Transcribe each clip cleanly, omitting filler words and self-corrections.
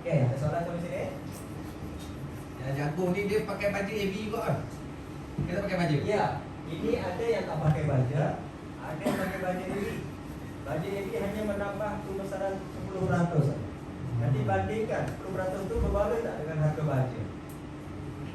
Oke, ada soalan sampai sini? Ya, jagung ni dia pakai baju AB juga kan? Dia tak pakai baju? Iya, ini ada yang tak pakai baja, ada yang pakai baju AB. Baju AB hanya menambah pembesaran 10%. Nanti bandingkan 10% itu berbaloi tak dengan harga baju.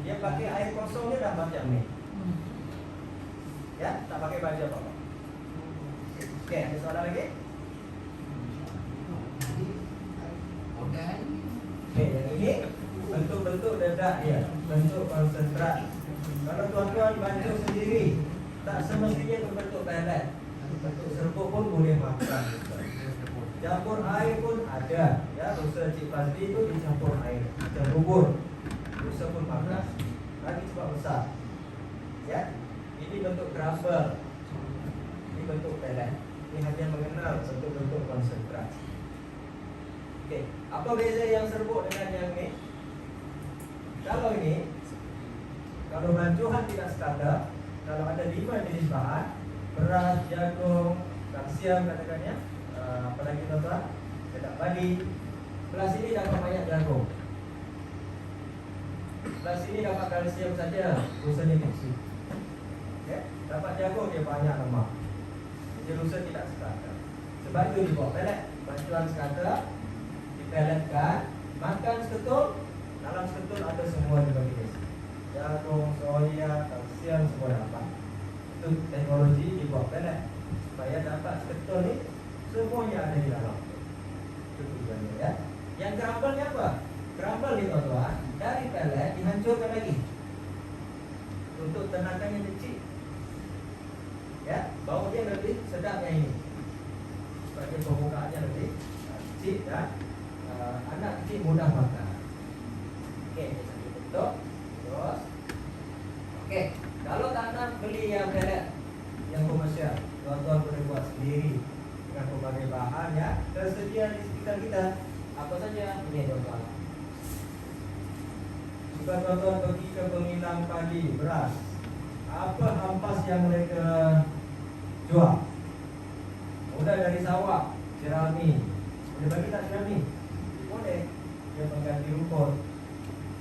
Dia pakai air kosongnya dah macam ni. Ya, tak pakai baju apa-apa. Oke, ada soalan lagi? Oke, yang ini bentuk-bentuk dedak ya, bentuk konsentrat. Kalau tuan-tuan bantu sendiri, tak semestinya berbentuk pelet. Bentuk serbuk pun boleh makan. Campur air pun ada. Ya, rusa Cik Fazli itu dicampur air, macam bubur. Rusa pun makan. Lagi sebab besar. Ya, ini bentuk crumble. Ini bentuk pelet. Ini hanya mengenal bentuk-bentuk konsentrat. Oke, apa beza yang serbuk dengan yang ini? Kalau ini, kalau bancuhan tidak sekadar, kalau ada 5 jenis bahan, beras, jagung, kalsium katakannya, apalagi tuan-tuan, dedak padi. Beras ini dapat banyak jagung. Beras ini dapat kalsium saja, rusanya kecil. Ya, dapat jagung dia banyak lemak. Jadi rusa tidak sekadar. Sebab itu dibawa pelet, bancuan sekadar. Peletkan, makan seketul, dalam seketul ada semua dibagi-bagi. Jagung, soya, kalsium, semua dapat. Itu teknologi dibuat pelet supaya dapat seketul ni semuanya ada di dalam. Itu tujuannya ya. Yang crumble ni apa? Crumble ni tuan-tuan, dari pelet dihancurkan lagi untuk tenagannya kecil. Ya, bau dia lebih sedapnya ini. Sebab dia permukaannya lebih kecil dan anak kecil mudah makan. Oke, satu bentuk. Terus, oke, kalau tak nak beli yang pelet, yang komersial, tuan-tuan boleh buat sendiri dengan berbagai bahan ya, tersedia di sekitar kita. Apa saja ini tuan-tuan. Jika tuan-tuan pergi ke pengilang padi beras, apa ampas yang mereka jual? Mulai dari sawak, jerami. Boleh bagi tak jerami? Boleh. Dia mengganti rumput.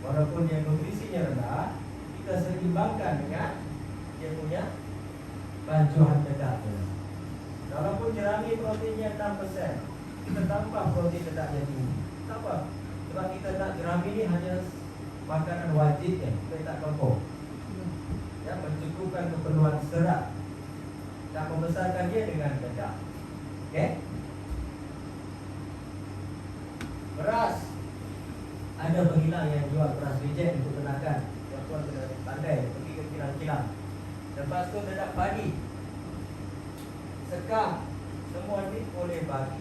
Walaupun dia nutrisinya rendah, kita seimbangkan dengan dia punya bancuhan dedaknya. Walaupun jerami proteinnya 6%, kita tambah protein dedaknya tinggi. Kenapa? Sebab kita nak jerami ini hanya makanan wajibnya, kita tak kelompok. Ya, mencukupkan keperluan serat dan membesarkan dia dengan dedak. Okey? Beras, ada pengilang yang jual beras reject untuk tenakan. Tuan-tuan kena pandai pergi ke kilang-kilang. Lepas tu dedak padi, sekam, semua ni boleh bagi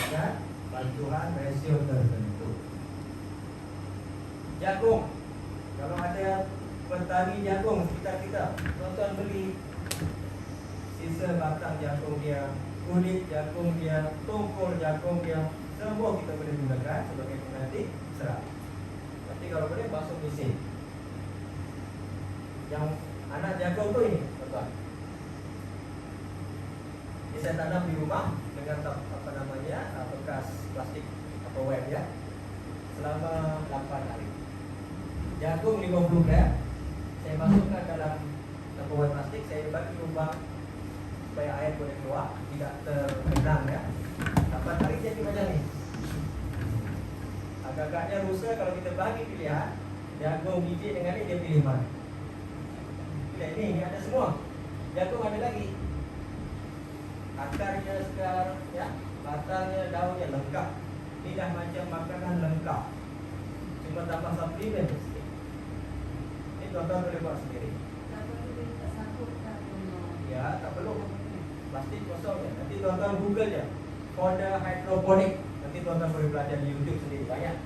dan bantuan rasio tertentu. Jagung, kalau ada petani jagung sekitar kita, tuan-tuan beli sisa batang jagung dia, kulit jagung dia, tungkul jagung dia, semua kita boleh gunakan sebagai pengganti serat. Nanti kalau boleh masuk mesin. Yang anak jagung tu ini, tuan-tuan. Ini saya tanam di rumah dengan apa namanya bekas plastik atau web ya, selama 8 hari. Jagung 50 gram, saya masukkan dalam web plastik, saya bagi lubang supaya air boleh keluar, tidak tergenang ya. 8 hari jadi macam ni. Agak-agaknya rusa kalau kita bagi pilihan jagung biji dengan ni, dia pilih mana? Pilih ini ada semua. Jagung ada lagi. Akarnya segar, ya, batangnya, daunnya lengkap. Ini dah macam makanan lengkap. Cuma tambah suplemen sikit. Ini tuan-tuan boleh buat sendiri. Ya, tak perlu plastik kosong ya. Nanti tuan-tuan Google je kode hidroponik. Nanti tuan-tuan boleh belajar di YouTube sendiri banyak.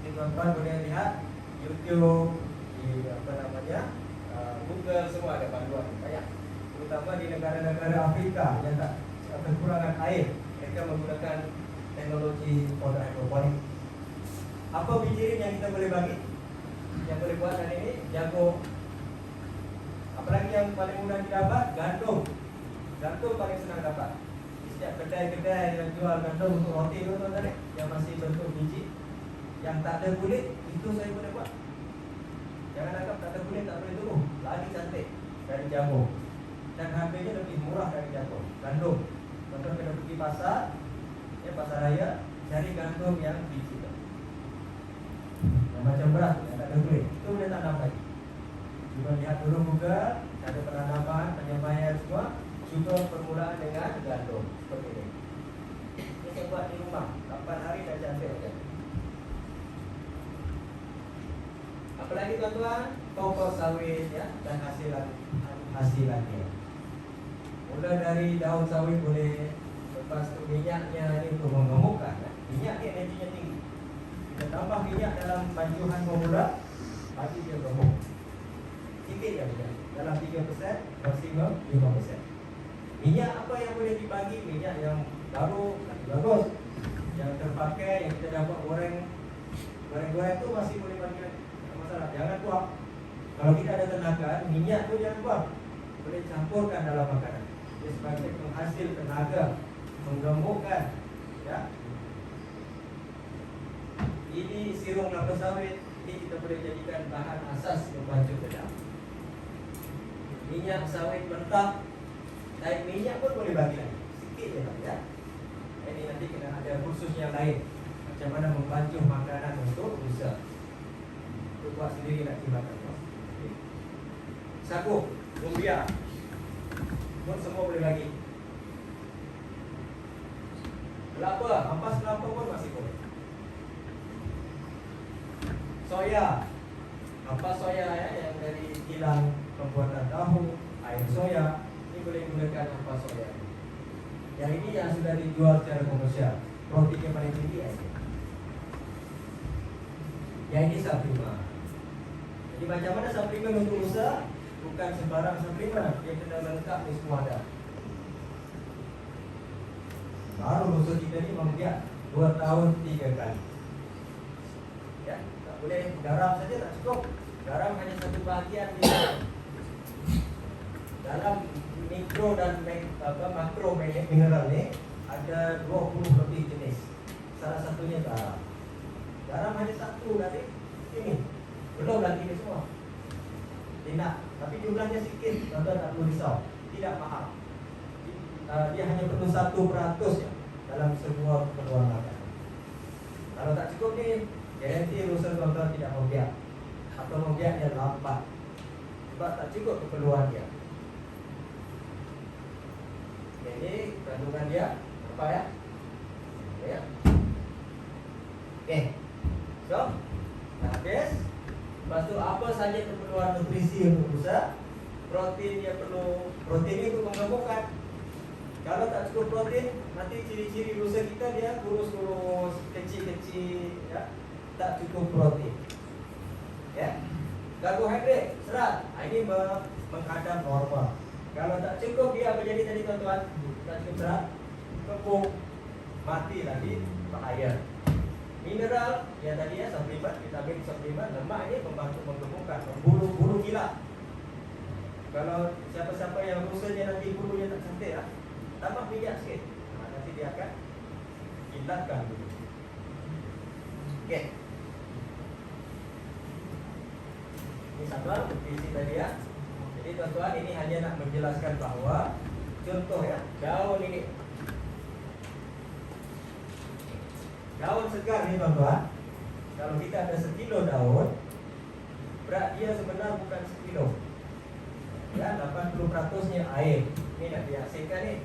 Ini tuan-tuan boleh lihat YouTube di apa namanya Google, semua ada panduan banyak. Terutama di negara-negara Afrika yang tak kekurangan air, mereka menggunakan teknologi poda hidroponik. Apa biji yang kita boleh bagi? Yang boleh buat dari ini jagung. Apalagi yang paling mudah didapat, gandum. Gandum paling senang dapat. Di setiap kedai-kedai yang jual gandum untuk roti itu tuan-tuan, yang masih bentuk biji, yang tak ada kulit, itu saya boleh buat. Jangan anggap tak ada kulit tak boleh tumbuh. Lagi cantik dari jagung. Dan harganya lebih murah dari jagung. Gandum. Tuan-tuan kena pergi pasar, ya pasar raya, cari gandum yang biji. Yang macam beras, yang tak ada kulit, itu boleh tanam lagi. Cuba lihat dulu juga cara penanaman, penyampaian semua. Cuba permulaan dengan gandum seperti ini. Ini saya buat di rumah, 8 hari dah cantik kan. Apalagi tuan-tuan, pokok sawit ya, dan hasilannya. Mula dari daun sawit boleh, lepas tu minyaknya ini untuk menggemukkan. Minyak ni energinya tinggi. Kita tambah minyak dalam banjuhan pemula, bagi dia gemuk. Sikit je saja. Dalam 3%, maksimum 5%. Minyak apa yang boleh dibagi? Minyak yang baru, lagi bagus, yang terpakai, yang kita dapat goreng tu masih boleh bagi lagi. Tak masalah, jangan buang. Kalau kita ada tenaga, minyak tu jangan buang. Boleh campurkan dalam makanan. Dia sebagai penghasil tenaga, menggemukkan, ya. Ini sirung kelapa sawit. Ini kita boleh jadikan bahan asas membantu bedah. Minyak sawit mentah, naik minyak pun boleh bagi lagi. Sikit je lah ya. Ini nanti kena ada kursus yang lain. Macam mana membantu makanan untuk usaha. Itu buat sendiri nak makan. Sagu, lumbia pun semua boleh bagi. Kelapa, ampas kelapa pun masih boleh. Soya, ampas soya ya, yang dari kilang pembuatan tahu, air soya, ini boleh gunakan ampas soya. Yang ini yang sudah dijual secara komersial, proteinnya paling tinggi aja. Yang ini suplemen. Jadi macam mana suplemen untuk usaha? Bukan sembarang suplemen, dia kena lengkap ni semua ada. Baru usaha kita ni membiak 2 tahun 3 kali. Ya, tak boleh garam saja tak cukup. Garam hanya satu bahagian dia. Dalam mikro dan makro mineral ni ada 20 lebih jenis. Salah satunya garam. Garam hanya satu dari ini. Belum lagi ni semua. Tidak, tapi jumlahnya sikit. Tuan-tuan tak perlu risau. Tidak mahal. Dia hanya perlu 1% ya, dalam semua keperluan makan. Kalau tak cukup ni, garanti usaha tuan-tuan tidak membiak. Atau membiaknya lambat. Sebab tak cukup keperluan dia. Ini kandungan dia apa ya? Ya. Okey. So, dah habis. Lepas tu apa saja keperluan nutrisi untuk usaha? Protein dia perlu. Protein ini untuk menggemukkan. Kalau tak cukup protein, nanti ciri-ciri usaha kita dia kurus-kurus, kecil-kecil, ya. Tak cukup protein. Ya. Karbohidrat, serat, ini menghadap normal. Kalau tak cukup dia apa jadi tadi tuan-tuan? Tak cukup serat, kepung, mati lagi, bahaya. Mineral, yang tadi ya, suplemen, vitamin suplemen, lemak ini membantu menggemukkan, memburu-buru kilat. Kalau siapa-siapa yang rusanya nanti bulunya tak cantik lah, tambah minyak sikit, nanti dia akan kilatkan dulu. Okey. Ini sama nutrisi tadi ya. Jadi tuan-tuan, ini hanya nak menjelaskan bahawa contoh ya, daun ini, daun segar ni tuan-tuan, kalau kita ada 1 kilo daun, berat dia sebenarnya bukan 1 kilo ya, 80% nya air. Ini nak dihasilkan ni.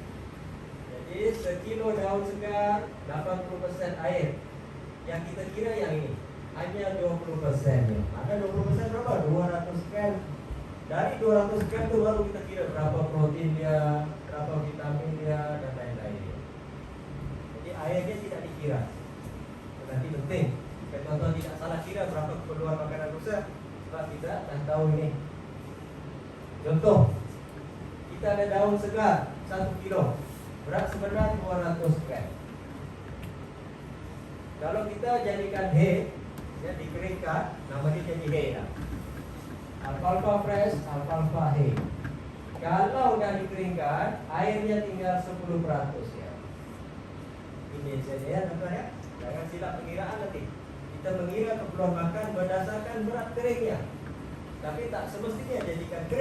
Jadi 1 kilo daun segar, 80% air. Yang kita kira yang ini hanya 20% nya. Mana 20% berapa? 200 gram. Dari 200 gram tu baru kita kira berapa protein dia, berapa vitamin dia, dan lain-lain. Jadi airnya tidak dikira. Nanti penting, tuan-tuan tidak salah kira berapa keperluan makanan rusak, sebab kita dah tahu ini. Contoh, kita ada daun segar 1 kilo, berat sebenarnya 200 gram. Kalau kita jadikan hay, Ya, dikeringkan, nama dia jadi hay lah. Alfalfa fresh, alfalfa hay. Kalau dah dikeringkan, airnya tinggal 10% ya. Ini saja ya teman-teman ya. Jangan silap pengiraan nanti. Kita mengira keperluan makan berdasarkan berat keringnya. Tapi tak semestinya jadikan kering